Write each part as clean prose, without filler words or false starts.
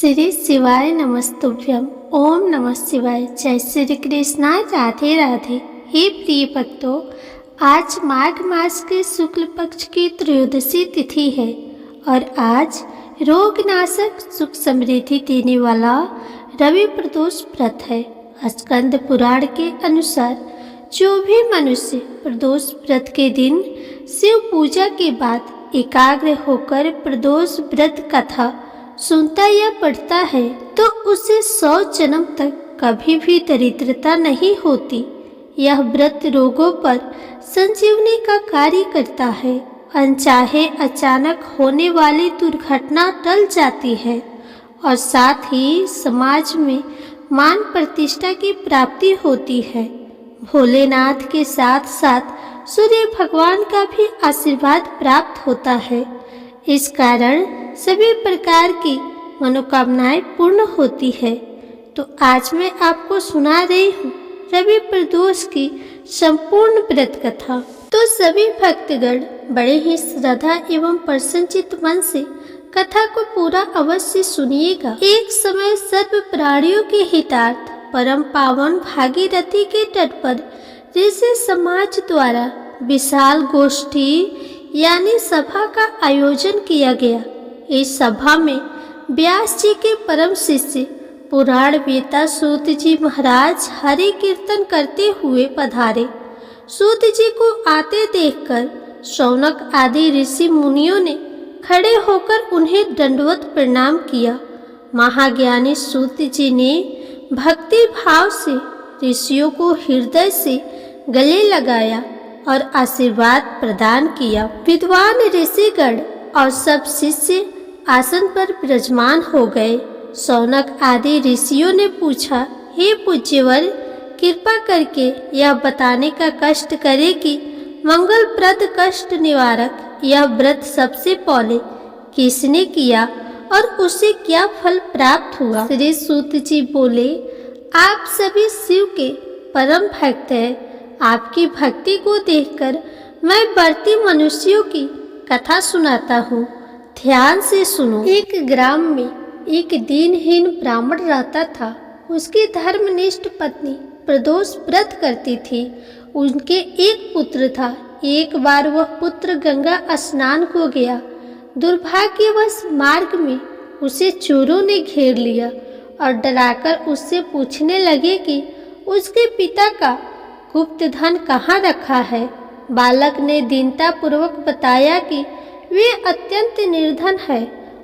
श्री शिवाय नमस्तुभ्यम। ओम नमः शिवाय। जय श्री कृष्णा। राधे राधे। हे प्रिय भक्तों, आज माघ मास के शुक्ल पक्ष की त्रयोदशी तिथि है और आज रोगनाशक सुख समृद्धि देने वाला रवि प्रदोष व्रत है। स्कंद पुराण के अनुसार जो भी मनुष्य प्रदोष व्रत के दिन शिव पूजा के बाद एकाग्र होकर प्रदोष व्रत कथा सुनता या पढ़ता है तो उसे 100 जन्म तक कभी भी दरिद्रता नहीं होती। यह व्रत रोगों पर संजीवनी का कार्य करता है। अनचाहे अचानक होने वाली दुर्घटना टल जाती है और साथ ही समाज में मान प्रतिष्ठा की प्राप्ति होती है। भोलेनाथ के साथ साथ सूर्य भगवान का भी आशीर्वाद प्राप्त होता है। इस कारण सभी प्रकार की मनोकामनाएं पूर्ण होती है। तो आज मैं आपको सुना रही हूँ रवि प्रदोष की संपूर्ण व्रत कथा। तो सभी भक्तगण बड़े ही श्रद्धा एवं प्रसन्नचित मन से कथा को पूरा अवश्य सुनिएगा। एक समय सर्व प्राणियों के हितार्थ परम पावन भागीरथी के तट पर ऋषि समाज द्वारा विशाल गोष्ठी यानी सभा का आयोजन किया गया। इस सभा में व्यास जी के परम शिष्य पुराण वेता सूत जी महाराज हरि कीर्तन करते हुए पधारे। सूत जी को आते देखकर शौनक आदि ऋषि मुनियों ने खड़े होकर उन्हें दंडवत प्रणाम किया। महाज्ञानी सूत जी ने भक्ति भाव से ऋषियों को हृदय से गले लगाया और आशीर्वाद प्रदान किया। विद्वान ऋषिगण और सब शिष्य आसन पर विराजमान हो गए। शौनक आदि ऋषियों ने पूछा, हे पूज्यवर, कृपा करके यह बताने का कष्ट करे कि मंगलप्रद कष्ट निवारक यह व्रत सबसे पहले किसने किया और उसे क्या फल प्राप्त हुआ। श्री सूत जी बोले, आप सभी शिव के परम भक्त हैं। आपकी भक्ति को देखकर मैं बढ़ती मनुष्यों की कथा सुनाता हूँ। ध्यान से सुनो। एक ग्राम में एक दीनहीन ब्राह्मण रहता था। उसकी धर्मनिष्ठ पत्नी प्रदोष व्रत करती थी। उनके एक पुत्र था। एक बार वह पुत्र गंगा स्नान को गया। दुर्भाग्यवश मार्ग में उसे चोरों ने घेर लिया और डराकर उससे पूछने लगे कि उसके पिता का गुप्त धन कहाँ रखा है। बालक ने दीनता पूर्वक बताया कि वे अत्यंत निर्धन है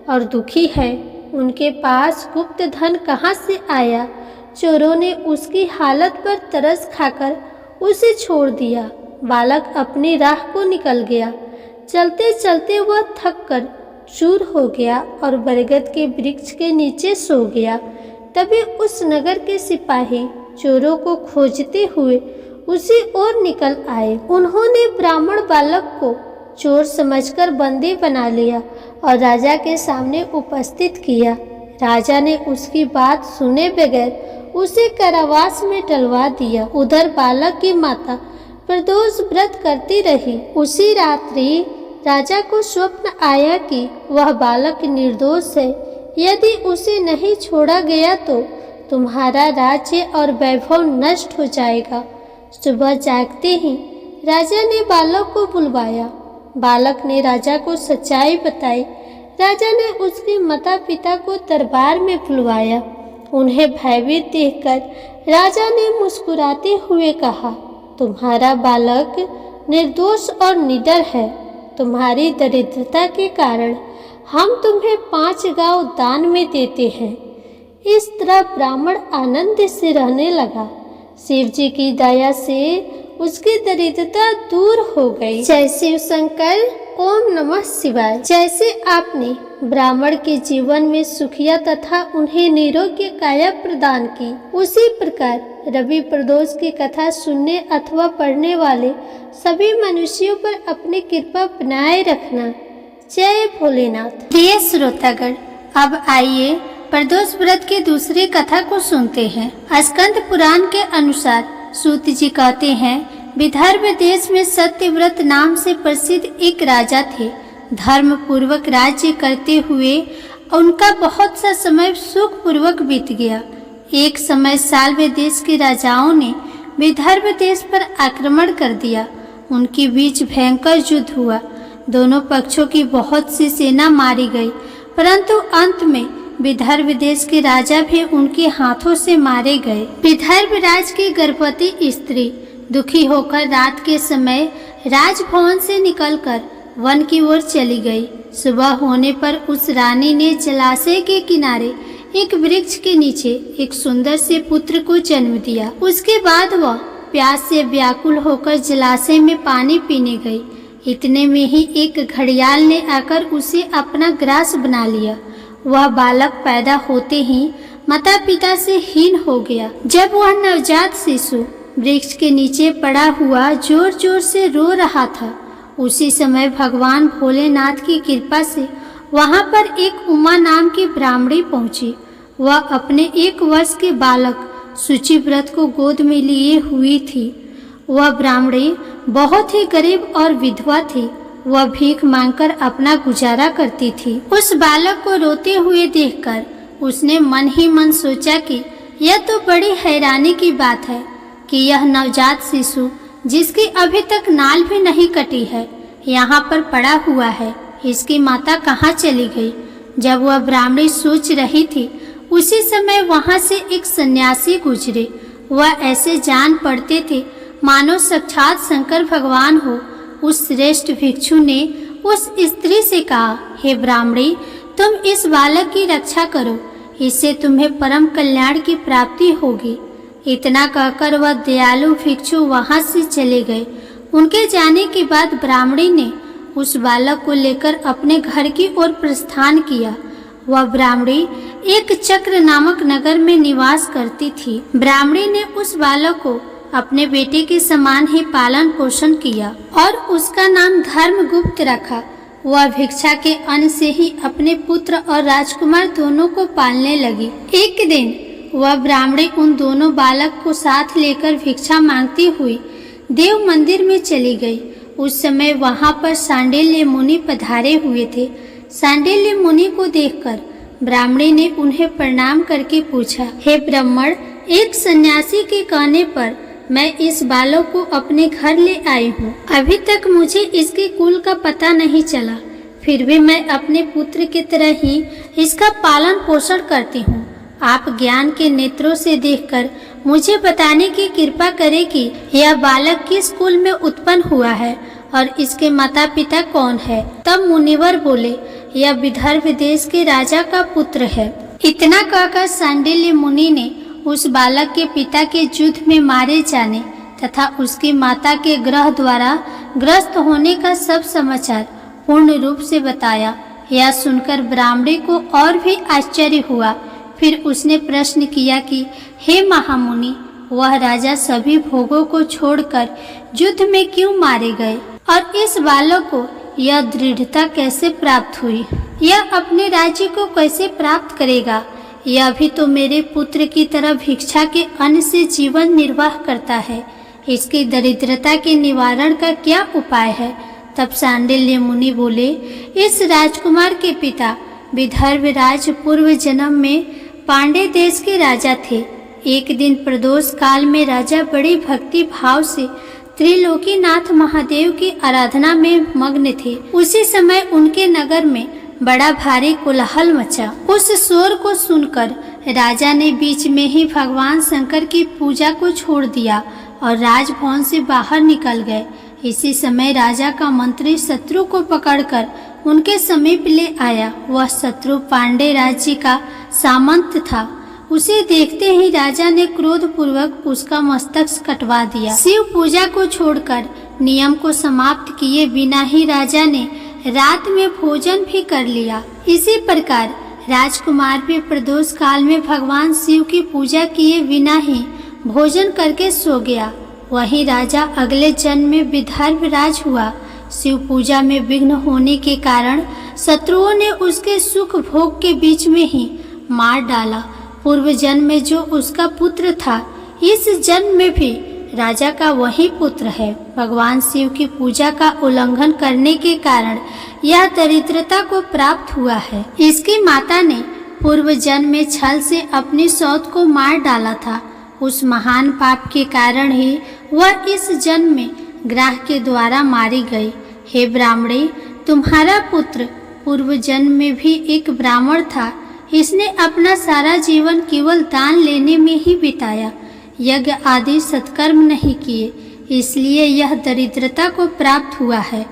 और दुखी है। उनके पास गुप्त धन कहाँ से आया। चोरों ने उसकी हालत पर तरस खाकर उसे छोड़ दिया। बालक अपनी राह को निकल गया। चलते चलते वह थक कर चूर हो गया और बरगद के वृक्ष के नीचे सो गया। तभी उस नगर के सिपाही चोरों को खोजते हुए उसी ओर निकल आए। उन्होंने ब्राह्मण बालक को चोर समझकर बंदी बना लिया और राजा के सामने उपस्थित किया। राजा ने उसकी बात सुने बगैर उसे कारावास में डलवा दिया। उधर बालक की माता प्रदोष व्रत करती रही। उसी रात्रि राजा को स्वप्न आया कि वह बालक निर्दोष है। यदि उसे नहीं छोड़ा गया तो तुम्हारा राज्य और वैभव नष्ट हो जाएगा। सुबह जागते ही राजा ने बालक को बुलवाया। बालक ने राजा को सच्चाई बताई। राजा ने उसके माता पिता को दरबार में बुलवाया। उन्हें भयभीत देखकर राजा ने मुस्कुराते हुए कहा, तुम्हारा बालक निर्दोष और निडर है। तुम्हारी दरिद्रता के कारण हम तुम्हें 5 गांव दान में देते हैं। इस तरह ब्राह्मण आनंद से रहने लगा। शिव जी की दया से उसकी दरिद्रता दूर हो गई। जय शिव शंकर। ओम नमः शिवाय। जैसे आपने ब्राह्मण के जीवन में सुखिया तथा उन्हें निरोग्य काया प्रदान की, उसी प्रकार रवि प्रदोष की कथा सुनने अथवा पढ़ने वाले सभी मनुष्यों पर अपनी कृपा बनाए रखना। जय भोलेनाथ। प्रिय श्रोतागण, अब आइए प्रदोष व्रत की दूसरी कथा को सुनते हैं। स्कंद पुराण के अनुसार सूत जी कहते हैं, विदर्भ देश में सत्यव्रत नाम से प्रसिद्ध एक राजा थे। धर्म पूर्वक राज्य करते हुए उनका बहुत सा समय सुखपूर्वक बीत गया। एक समय साल्व देश के राजाओं ने विदर्भ देश पर आक्रमण कर दिया। उनके बीच भयंकर युद्ध हुआ। दोनों पक्षों की बहुत सी सेना मारी गई, परंतु अंत में विदर्भ देश के राजा भी उनके हाथों से मारे गए। विदर्भ राज की गर्भवती स्त्री दुखी होकर रात के समय राजभवन से निकलकर वन की ओर चली गई। सुबह होने पर उस रानी ने जलाशय के किनारे एक वृक्ष के नीचे एक सुंदर से पुत्र को जन्म दिया। उसके बाद वह प्यास से व्याकुल होकर जलाशय में पानी पीने गई। इतने में ही एक घड़ियाल ने आकर उसे अपना ग्रास बना लिया। वह बालक पैदा होते ही माता पिता से हीन हो गया। जब वह नवजात शिशु वृक्ष के नीचे पड़ा हुआ जोर जोर से रो रहा था, उसी समय भगवान भोलेनाथ की कृपा से वहां पर एक उमा नाम की ब्राह्मणी पहुंची। वह अपने 1 वर्ष के बालक शुचिव्रत को गोद में लिए हुई थी। वह ब्राह्मणी बहुत ही गरीब और विधवा थी। वह भीख मांगकर अपना गुजारा करती थी। उस बालक को रोते हुए देखकर उसने मन ही मन सोचा कि यह तो बड़ी हैरानी की बात है कि यह नवजात शिशु जिसकी अभी तक नाल भी नहीं कटी है, यहाँ पर पड़ा हुआ है। इसकी माता कहाँ चली गई? जब वह ब्राह्मणी सोच रही थी, उसी समय वहाँ से एक सन्यासी गुजरे। वह ऐसे जान पड़ते थे मानो साक्षात शंकर भगवान हो। उस श्रेष्ठ भिक्षु ने उस स्त्री से कहा, हे ब्राह्मणी, तुम इस बालक की रक्षा करो, इससे तुम्हें परम कल्याण की प्राप्ति होगी। इतना कहकर वह दयालु भिक्षु वहां से चले गए। उनके जाने के बाद ब्राह्मणी ने उस बालक को लेकर अपने घर की ओर प्रस्थान किया। वह ब्राह्मणी एक चक्र नामक नगर में निवास करती थी। ब्राह्मणी ने उस बालक को अपने बेटे के समान ही पालन पोषण किया और उसका नाम धर्मगुप्त रखा। वह भिक्षा के अन्न से ही अपने पुत्र और राजकुमार दोनों को पालने लगी। एक दिन वह ब्राह्मणी उन दोनों बालक को साथ लेकर भिक्षा मांगती हुई देव मंदिर में चली गई। उस समय वहां पर सांडिल्य मुनि पधारे हुए थे। सांडिल्य मुनि को देखकर ब्राह्मणी ने उन्हें प्रणाम करके पूछा, हे ब्राह्मण, एक सन्यासी के कहने पर मैं इस बालक को अपने घर ले आई हूँ। अभी तक मुझे इसके कुल का पता नहीं चला, फिर भी मैं अपने पुत्र की तरह ही इसका पालन पोषण करती हूँ। आप ज्ञान के नेत्रों से देखकर मुझे बताने की कृपा करें कि यह बालक किस कुल में उत्पन्न हुआ है और इसके माता पिता कौन है। तब मुनिवर बोले, यह विदर्भ देश के राजा का पुत्र है। इतना कहकर सांडिल्य मुनि ने उस बालक के पिता के युद्ध में मारे जाने तथा उसकी माता के ग्रह द्वारा ग्रस्त होने का सब समाचार पूर्ण रूप से बताया। यह सुनकर ब्राह्मणी को और भी आश्चर्य हुआ। फिर उसने प्रश्न किया कि हे महामुनि, वह राजा सभी भोगों को छोड़कर युद्ध में क्यों मारे गए और इस बालक को यह दृढ़ता कैसे प्राप्त हुई? यह अपने राज्य को कैसे प्राप्त करेगा? यह भी तो मेरे पुत्र की तरह भिक्षा के अन्न से जीवन निर्वाह करता है। इसकी दरिद्रता के निवारण का क्या उपाय है? तब सांडिल्य मुनि बोले, इस राजकुमार के पिता विदर्भ राज पूर्व जन्म में पांडे देश के राजा थे। एक दिन प्रदोष काल में राजा बड़ी भक्ति भाव से त्रिलोकीनाथ महादेव की आराधना में मग्न थे। उसी समय उनके नगर में बड़ा भारी कोलाहल मचा। उस शोर को सुनकर राजा ने बीच में ही भगवान शंकर की पूजा को छोड़ दिया और राजभवन से बाहर निकल गए। इसी समय राजा का मंत्री शत्रु को पकड़कर उनके समीप ले आया। वह शत्रु पांडे राज्य का सामंत था। उसे देखते ही राजा ने क्रोध पूर्वक उसका मस्तक कटवा दिया। शिव पूजा को छोड़कर नियम को समाप्त किए बिना ही राजा ने रात में भोजन भी कर लिया। इसी प्रकार राजकुमार भी प्रदोष काल में भगवान शिव की पूजा किए बिना ही भोजन करके सो गया। वही राजा अगले जन्म में विदर्भ राज हुआ। शिव पूजा में विघ्न होने के कारण शत्रुओं ने उसके सुख भोग के बीच में ही मार डाला। पूर्व जन्म में जो उसका पुत्र था, इस जन्म में भी राजा का वही पुत्र है। भगवान शिव की पूजा का उल्लंघन करने के कारण यह दरिद्रता को प्राप्त हुआ है। इसकी माता ने पूर्व जन्म में छल से अपनी सौत को मार डाला था। उस महान पाप के कारण ही वह इस जन्म में ग्राह के द्वारा मारी गई। हे ब्राह्मणी, तुम्हारा पुत्र पूर्व जन्म में भी एक ब्राह्मण था। इसने अपना सारा जीवन केवल दान लेने में ही बिताया, यज्ञ आदि सत्कर्म नहीं किए, इसलिए यह दरिद्रता को प्राप्त हुआ है।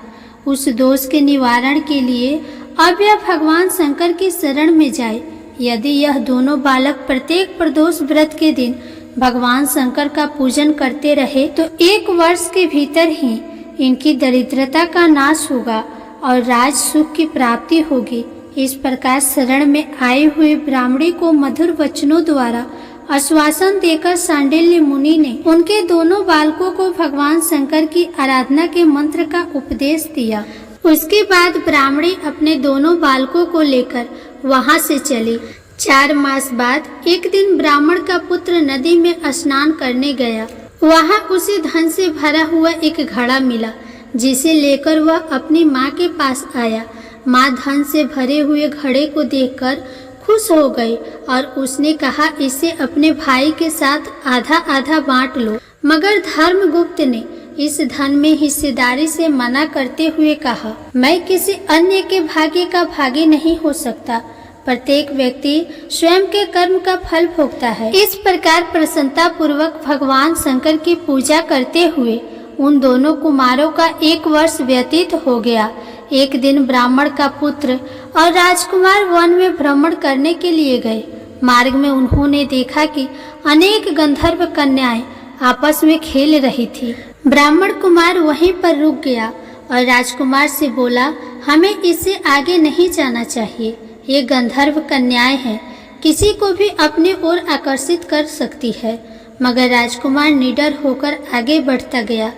उस दोष के निवारण के लिए अब यह भगवान शंकर की शरण में जाए। यदि यह दोनों बालक प्रत्येक प्रदोष व्रत के दिन भगवान शंकर का पूजन करते रहे तो 1 वर्ष के भीतर ही इनकी दरिद्रता का नाश होगा और राज सुख की प्राप्ति होगी। इस प्रकार शरण में आए हुए ब्राह्मणी को मधुर वचनों द्वारा आश्वासन देकर सांडिल्य मुनि ने उनके दोनों बालकों को भगवान शंकर की आराधना के मंत्र का उपदेश दिया। उसके बाद ब्राह्मणी अपने दोनों बालकों को लेकर वहां से चली। 4 मास बाद एक दिन ब्राह्मण का पुत्र नदी में स्नान करने गया। वहां उसे धन से भरा हुआ एक घड़ा मिला, जिसे लेकर वह अपनी माँ के पास आया। माँ धन से भरे हुए घड़े को देखकर खुश हो गई और उसने कहा, इसे अपने भाई के साथ आधा आधा बांट लो। मगर धर्मगुप्त ने इस धन में हिस्सेदारी से मना करते हुए कहा, मैं किसी अन्य के भाग्य का भागी नहीं हो सकता। प्रत्येक व्यक्ति स्वयं के कर्म का फल भोगता है। इस प्रकार प्रसन्नता पूर्वक भगवान शंकर की पूजा करते हुए उन दोनों कुमारों का 1 वर्ष व्यतीत हो गया। एक दिन ब्राह्मण का पुत्र और राजकुमार वन में भ्रमण करने के लिए गए। मार्ग में उन्होंने देखा कि अनेक गंधर्व कन्याएं आपस में खेल रही थी। ब्राह्मण कुमार वहीं पर रुक गया और राजकुमार से बोला, हमें इससे आगे नहीं जाना चाहिए। ये गंधर्व कन्याएं हैं, किसी को भी अपनी ओर आकर्षित कर सकती है। मगर राजकुमार निडर होकर आगे बढ़ता गया।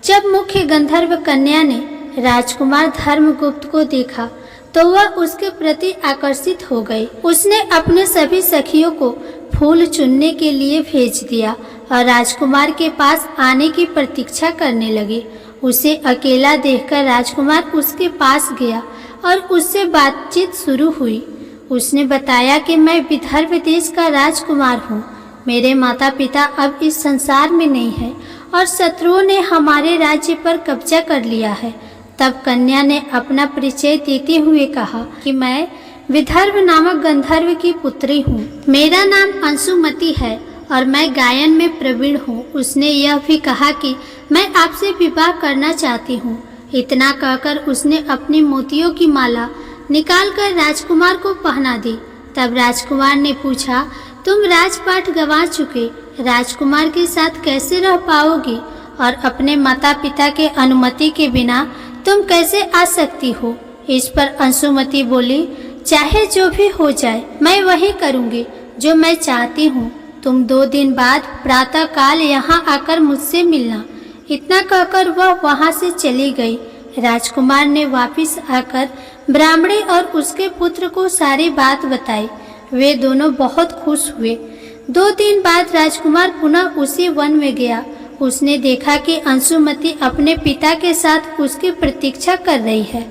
जब मुख्य गंधर्व कन्या ने राजकुमार धर्मगुप्त को देखा तो वह उसके प्रति आकर्षित हो गई। उसने अपने सभी सखियों को फूल चुनने के लिए भेज दिया और राजकुमार के पास आने की प्रतीक्षा करने लगी। उसे अकेला देखकर राजकुमार उसके पास गया और उससे बातचीत शुरू हुई। उसने बताया कि मैं विदर्भ देश का राजकुमार हूँ। मेरे माता पिता अब इस संसार में नहीं है और शत्रुओं ने हमारे राज्य पर कब्जा कर लिया है। तब कन्या ने अपना परिचय देते हुए कहा कि मैं विदर्भ नामक गंधर्व की पुत्री हूँ। मेरा नाम अंशुमति है और मैं गायन में प्रवीण हूँ। उसने यह भी कहा कि मैं आपसे विवाह करना चाहती हूँ। इतना कहकर उसने अपनी मोतियों की माला निकालकर राजकुमार को पहना दी। तब राजकुमार ने पूछा, तुम राजपाट गंवा चुके राजकुमार के साथ कैसे रह पाओगी और अपने माता पिता के अनुमति के बिना तुम कैसे आ सकती हो? इस पर अंशुमति बोली, चाहे जो भी हो जाए मैं वही करूँगी जो मैं चाहती हूँ। तुम 2 दिन बाद प्रातः काल यहाँ आकर मुझसे मिलना। इतना कहकर वह वहाँ से चली गई। राजकुमार ने वापस आकर ब्राह्मणी और उसके पुत्र को सारी बात बताई। वे दोनों बहुत खुश हुए। 2 दिन बाद राजकुमार पुनः उसी वन में गया। उसने देखा कि अंशुमति अपने पिता के साथ उसकी प्रतीक्षा कर रही है।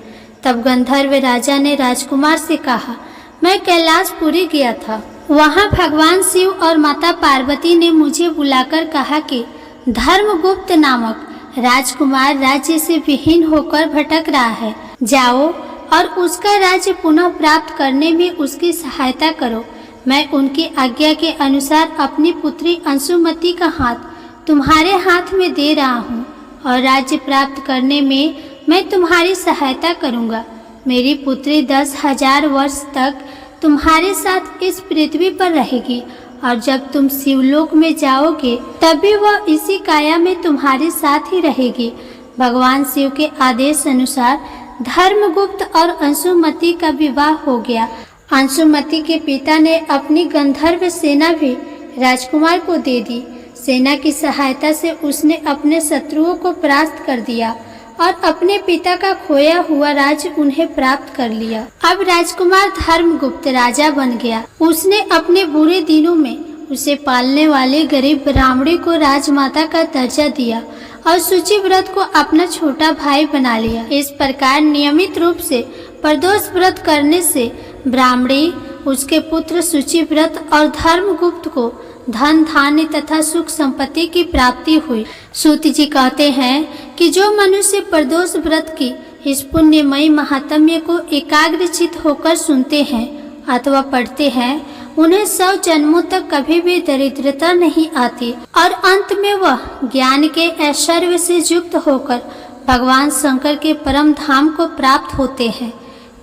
तब गंधर्व राजा ने राजकुमार से कहा, मैं कैलाशपुरी गया था। वहाँ भगवान शिव और माता पार्वती ने मुझे बुलाकर कहा कि धर्मगुप्त नामक राजकुमार राज्य से विहीन होकर भटक रहा है। जाओ और उसका राज्य पुनः प्राप्त करने में उसकी सहायता करो। मैं उनकी आज्ञा के अनुसार अपनी पुत्री अंशुमति का हाथ तुम्हारे हाथ में दे रहा हूँ और राज्य प्राप्त करने में मैं तुम्हारी सहायता करूँगा। मेरी पुत्री 10,000 वर्ष तक तुम्हारे साथ इस पृथ्वी पर रहेगी और जब तुम शिवलोक में जाओगे तभी वह इसी काया में तुम्हारे साथ ही रहेगी। भगवान शिव के आदेश अनुसार धर्मगुप्त और अंशुमति का विवाह हो गया। अंशुमति के पिता ने अपनी गंधर्व सेना भी राजकुमार को दे दी। सेना की सहायता से उसने अपने शत्रुओं को परास्त कर दिया और अपने पिता का खोया हुआ राज्य उन्हें प्राप्त कर लिया। अब राजकुमार धर्मगुप्त राजा बन गया। उसने अपने बुरे दिनों में उसे पालने वाले गरीब ब्राह्मणी को राजमाता का दर्जा दिया और सूची व्रत को अपना छोटा भाई बना लिया। इस प्रकार नियमित रूप से प्रदोष व्रत करने से ब्राह्मणी, उसके पुत्र सूची व्रत और धर्मगुप्त को धन धान्य तथा सुख संपत्ति की प्राप्ति हुई। सूत जी कहते हैं कि जो मनुष्य प्रदोष व्रत की इस पुण्यमयी महात्म्य को एकाग्रचित होकर सुनते हैं अथवा पढ़ते हैं, उन्हें 100 जन्मों तक कभी भी दरिद्रता नहीं आती और अंत में वह ज्ञान के ऐश्वर्य से युक्त होकर भगवान शंकर के परम धाम को प्राप्त होते हैं।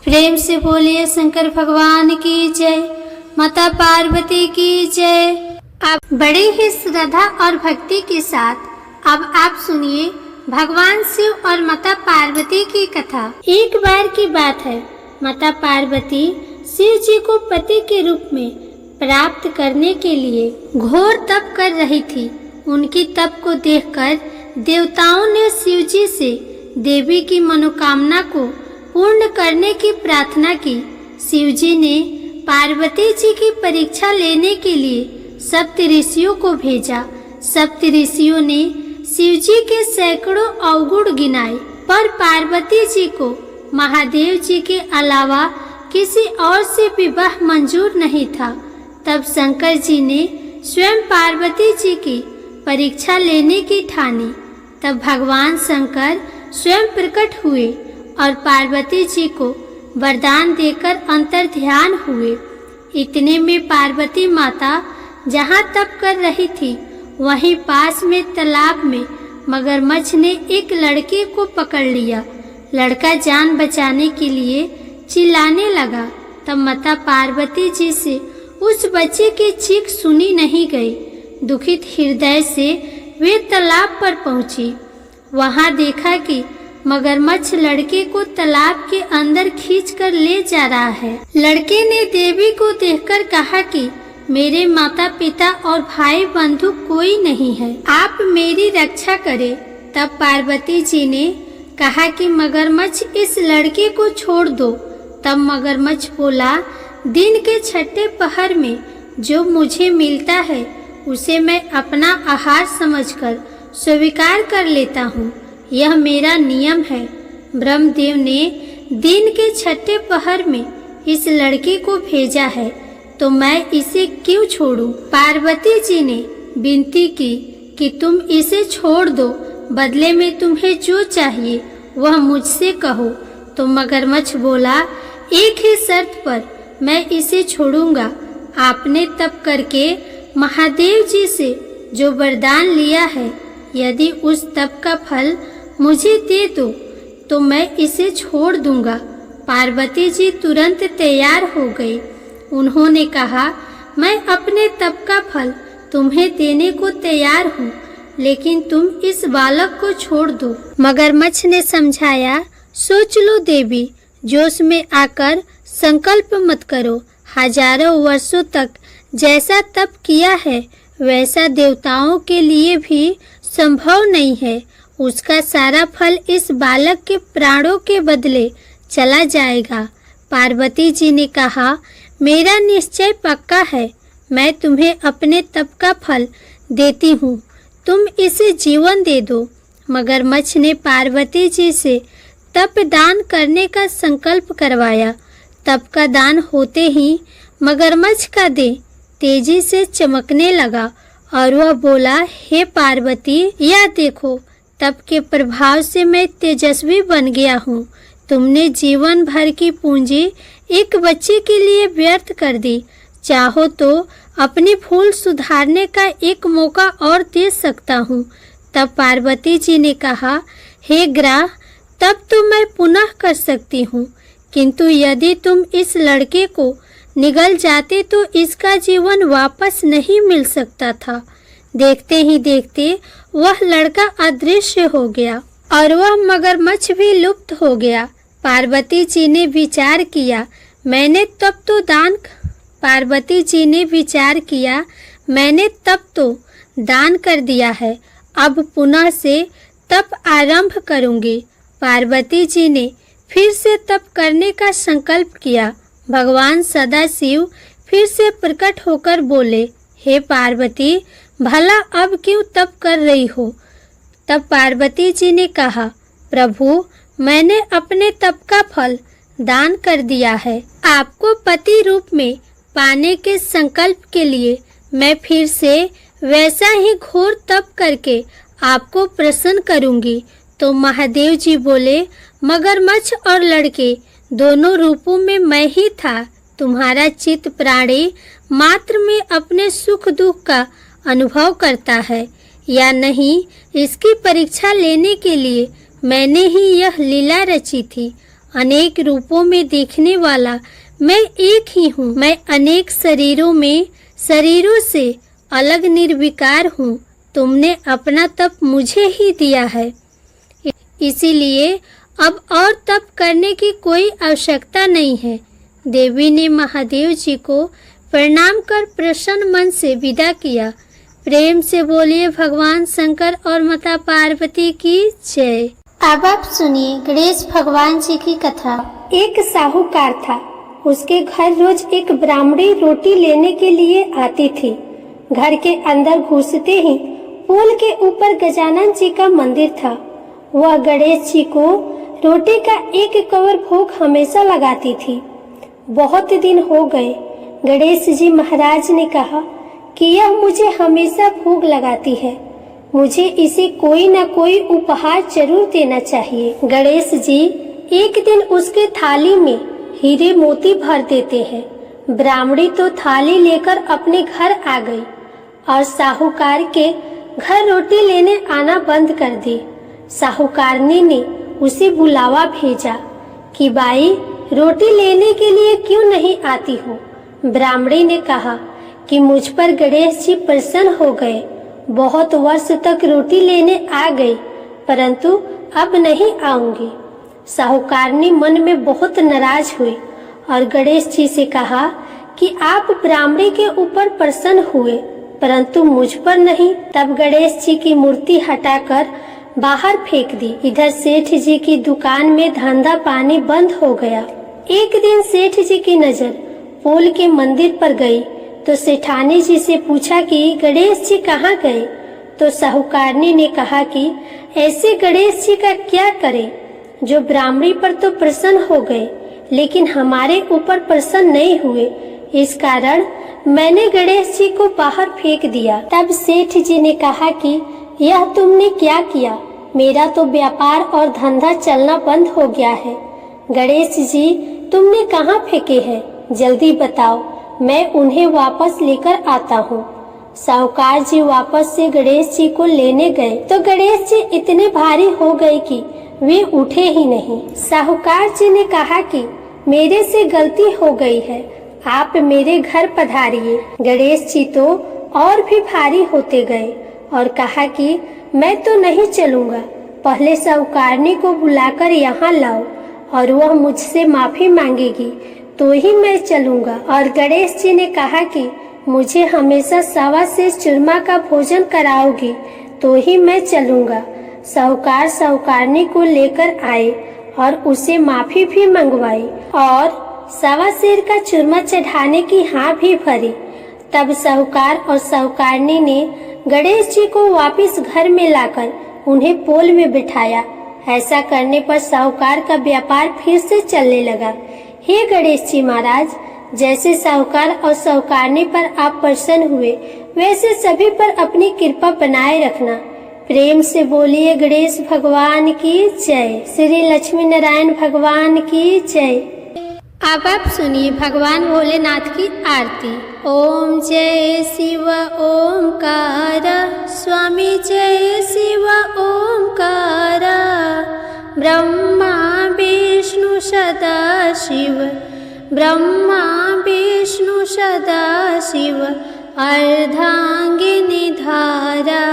प्रेम से बोलिए शंकर भगवान की जय, माता पार्वती की जय। अब बड़ी ही श्रद्धा और भक्ति के साथ अब आप सुनिए भगवान शिव और माता पार्वती की कथा। एक बार की बात है, माता पार्वती शिव जी को पति के रूप में प्राप्त करने के लिए घोर तप कर रही थी। उनकी तप को देखकर देवताओं ने शिव जी से देवी की मनोकामना को पूर्ण करने की प्रार्थना की। शिव जी ने पार्वती जी की परीक्षा लेने के लिए सप्तऋषियों को भेजा। सप्तऋषियों ने शिव जी के सैकड़ों अवगुण गिनाए, पर पार्वती जी को महादेव जी के अलावा किसी और से विवाह मंजूर नहीं था। तब शंकर जी ने स्वयं पार्वती जी की परीक्षा लेने की ठानी। तब भगवान शंकर स्वयं प्रकट हुए और पार्वती जी को वरदान देकर अंतर्ध्यान हुए। इतने में पार्वती माता जहाँ तप कर रही थी, वहीं पास में तालाब में मगरमच्छ ने एक लड़के को पकड़ लिया। लड़का जान बचाने के लिए चिल्लाने लगा। तब माता पार्वती जी से उस बच्चे की चीख सुनी नहीं गई। दुखित हृदय से वे तालाब पर पहुंची। वहां देखा कि मगरमच्छ लड़के को तालाब के अंदर खींचकर ले जा रहा है। लड़के ने देवी को देखकर कहा कि मेरे माता पिता और भाई बंधु कोई नहीं है, आप मेरी रक्षा करें। तब पार्वती जी ने कहा कि मगरमच्छ इस लड़के को छोड़ दो। तब मगरमच्छ बोला, दिन के छठे पहर में जो मुझे मिलता है उसे मैं अपना आहार समझकर स्वीकार कर लेता हूँ, यह मेरा नियम है। ब्रह्मदेव ने दिन के छठे पहर में इस लड़के को भेजा है, तो मैं इसे क्यों छोड़ूं? पार्वती जी ने विनती की कि तुम इसे छोड़ दो, बदले में तुम्हें जो चाहिए वह मुझसे कहो। तो मगरमच्छ बोला, एक ही शर्त पर मैं इसे छोड़ूंगा। आपने तप करके महादेव जी से जो वरदान लिया है, यदि उस तप का फल मुझे दे दो तो मैं इसे छोड़ दूंगा। पार्वती जी तुरंत तैयार हो गई। उन्होंने कहा, मैं अपने तप का फल तुम्हें देने को तैयार हूँ, लेकिन तुम इस बालक को छोड़ दो। मगरमच्छ ने समझाया, सोच लो देवी, जोश में आकर संकल्प मत करो। हजारों वर्षों तक जैसा तप किया है वैसा देवताओं के लिए भी संभव नहीं है। उसका सारा फल इस बालक के प्राणों के बदले चला जाएगा। पार्वती जी ने कहा, मेरा निश्चय पक्का है, मैं तुम्हें अपने तप का फल देती हूँ, तुम इसे जीवन दे दो। मगरमच्छ ने पार्वती जी से तप दान करने का संकल्प करवाया। तप का दान होते ही मगरमच्छ का देह तेजी से चमकने लगा और वह बोला, हे पार्वती, यह देखो, तप के प्रभाव से मैं तेजस्वी बन गया हूँ। तुमने जीवन भर की पूंजी एक बच्चे के लिए व्यर्थ कर दी। चाहो तो अपनी भूल सुधारने का एक मौका और दे सकता हूँ। तब पार्वती जी ने कहा, हे ग्रह, तब तो मैं पुनः कर सकती हूँ, किंतु यदि तुम इस लड़के को निगल जाते तो इसका जीवन वापस नहीं मिल सकता था। देखते ही देखते वह लड़का अदृश्य हो गया और वह मगरमच्छ भी लुप्त हो गया। पार्वती जी ने विचार किया, मैंने तब तो दान कर दिया है, अब पुनः से तप आरंभ करूंगी। पार्वती जी ने फिर से तप करने का संकल्प किया। भगवान सदाशिव फिर से प्रकट होकर बोले, हे पार्वती, भला अब क्यों तप कर रही हो? तब पार्वती जी ने कहा, प्रभु, मैंने अपने तप का फल दान कर दिया है। आपको पति रूप में पाने के संकल्प के लिए मैं फिर से वैसा ही घोर तप करके आपको प्रसन्न करूंगी। तो महादेव जी बोले, मगरमच्छ और लड़के दोनों रूपों में मैं ही था। तुम्हारा चित्त प्राणी मात्र में अपने सुख दुख का अनुभव करता है या नहीं, इसकी परीक्षा लेने के लिए मैंने ही यह लीला रची थी। अनेक रूपों में देखने वाला मैं एक ही हूँ। मैं अनेक शरीरों से अलग निर्विकार हूँ। तुमने अपना तप मुझे ही दिया है, इसीलिए अब और तप करने की कोई आवश्यकता नहीं है। देवी ने महादेव जी को प्रणाम कर प्रसन्न मन से विदा किया। प्रेम से बोलिए भगवान शंकर और माता पार्वती की जय। अब आप सुनिए गणेश भगवान जी की कथा। एक साहूकार था। उसके घर रोज एक ब्राह्मणी रोटी लेने के लिए आती थी। घर के अंदर घुसते ही पुल के ऊपर गजानन जी का मंदिर था। वह गणेश जी को रोटी का एक कवर भोग हमेशा लगाती थी। बहुत दिन हो गए। गणेश जी महाराज ने कहा कि यह मुझे हमेशा भोग लगाती है, मुझे इसे कोई न कोई उपहार जरूर देना चाहिए। गणेश जी एक दिन उसके थाली में हीरे मोती भर देते हैं। ब्राह्मणी तो थाली लेकर अपने घर आ गई और साहूकार के घर रोटी लेने आना बंद कर दी। साहूकारनी ने उसे बुलावा भेजा कि बाई, रोटी लेने के लिए क्यों नहीं आती हो। ब्राह्मणी ने कहा कि मुझ पर गणेश जी प्रसन्न हो गए, बहुत वर्ष तक रोटी लेने आ गई, परंतु अब नहीं आऊंगी। साहूकारनी मन में बहुत नाराज हुई और गणेश जी से कहा कि आप ब्राह्मणी के ऊपर प्रसन्न हुए परंतु मुझ पर नहीं। तब गणेश जी की मूर्ति हटाकर बाहर फेंक दी। इधर सेठ जी की दुकान में धंधा पानी बंद हो गया। एक दिन सेठ जी की नजर पोल के मंदिर पर गई तो सेठानी जी से पूछा कि गणेश जी कहाँ गए। तो साहूकारनी ने कहा कि ऐसे गणेश जी का क्या करें जो ब्राह्मणी पर तो प्रसन्न हो गए लेकिन हमारे ऊपर प्रसन्न नहीं हुए, इस कारण मैंने गणेश जी को बाहर फेंक दिया। तब सेठ जी ने कहा कि यह तुमने क्या किया, मेरा तो व्यापार और धंधा चलना बंद हो गया है। गणेश जी तुमने कहाँ फेंके हैं, जल्दी बताओ, मैं उन्हें वापस लेकर आता हूँ। साहूकार जी वापस से गणेश जी को लेने गए तो गणेश जी इतने भारी हो गए कि वे उठे ही नहीं। साहूकार जी ने कहा कि मेरे से गलती हो गई है, आप मेरे घर पधारिए। गणेश जी तो और भी भारी होते गए और कहा कि मैं तो नहीं चलूंगा, पहले साहूकारनी को बुलाकर यहाँ लाओ और वह मुझसे माफी मांगेगी तो ही मैं चलूंगा। और गणेश जी ने कहा कि मुझे हमेशा सवा से चूरमा का भोजन कराओगी तो ही मैं चलूंगा। साहूकार साहूकारनी को लेकर आए और उसे माफी भी मंगवाई और सवा सेर का चूरमा चढ़ाने की हाँ भी भरी। तब साहूकार और साहूकारनी ने गणेश जी को वापस घर में लाकर उन्हें पोल में बिठाया। ऐसा करने पर साहूकार का व्यापार फिर से चलने लगा। हे गणेश जी महाराज, जैसे साहूकार और साहूकारनी पर आप प्रसन्न हुए वैसे सभी पर अपनी कृपा बनाए रखना। प्रेम से बोलिए गणेश भगवान की जय। श्री लक्ष्मी नारायण भगवान की जय। अब आप सुनिए भगवान भोलेनाथ की आरती। ओम जय शिव ओमकार, स्वामी जय शिव ओमकार, ब्रह्मा विष्णु सदा शिव, ब्रह्मा विष्णु सदा शिव, अर्धांगिनी धारा।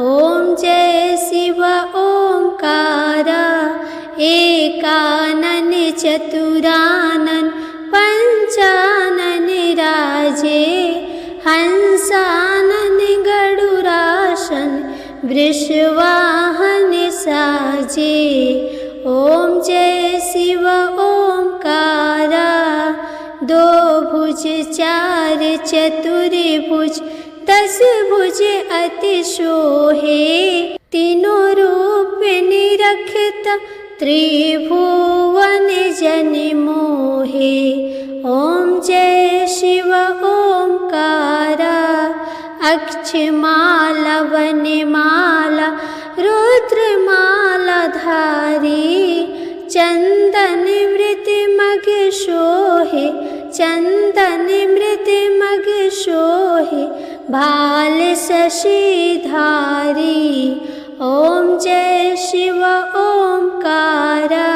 ओम जय शिव ओमकार, एकानन चतुरानन पंचानन राजे, हंसानन गरुड़ासन वृषवाहन साजे। ओम जय शिव ओमकारा, दो भुज चार चतुर्भुज दस भुज अति शोहे, तीनों रूप निरखत त्रिभुवन जन मोहे। ओम जय शिव ओंकारा, अक्षमाला वनमाला रुद्रमाला धारी। चंदन मृत मग शोहे, चंदन मृत मग शोहे, भाल शशि धारी। ओम जय शिव ओंकारा,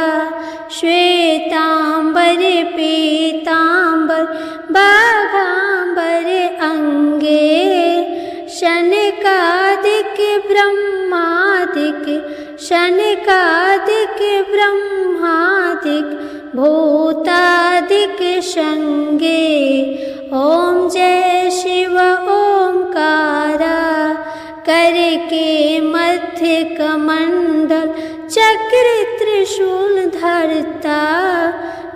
श्वेतांबर पीतांबर बाघांबर अंगे। शनकादिक ब्रह्मादिक, शनकादिक ब्रह्मादिक भूतादिक संगे। ओम जय शिव ओंकारा, करके मध्य कमंडल चक्र त्रिशूल धरता।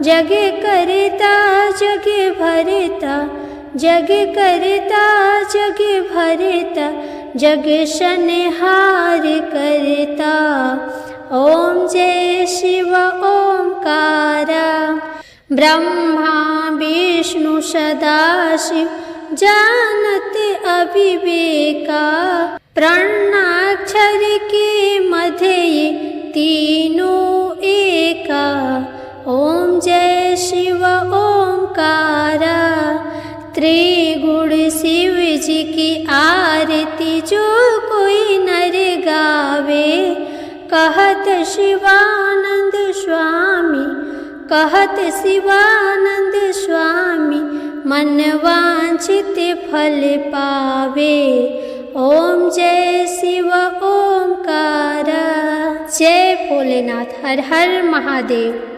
जग करता जग भरता, जग करता जग भरता, जग संहार करता। ओम जय शिव ओंकारा, ब्रह्मा विष्णु सदाशिव जानत अविवेका। प्रणाक्षर के मध्य तीनों एका। ओम जय शिव ओंकारा, त्रिगुण शिव जी की आरती जो कोई नर गावे। कहत शिवानंद स्वामी, कहत शिवानंद स्वामी, मन वांछित फल पावे। ओम जय शिव ओंकारा। जय भोलेनाथ, हर हर महादेव।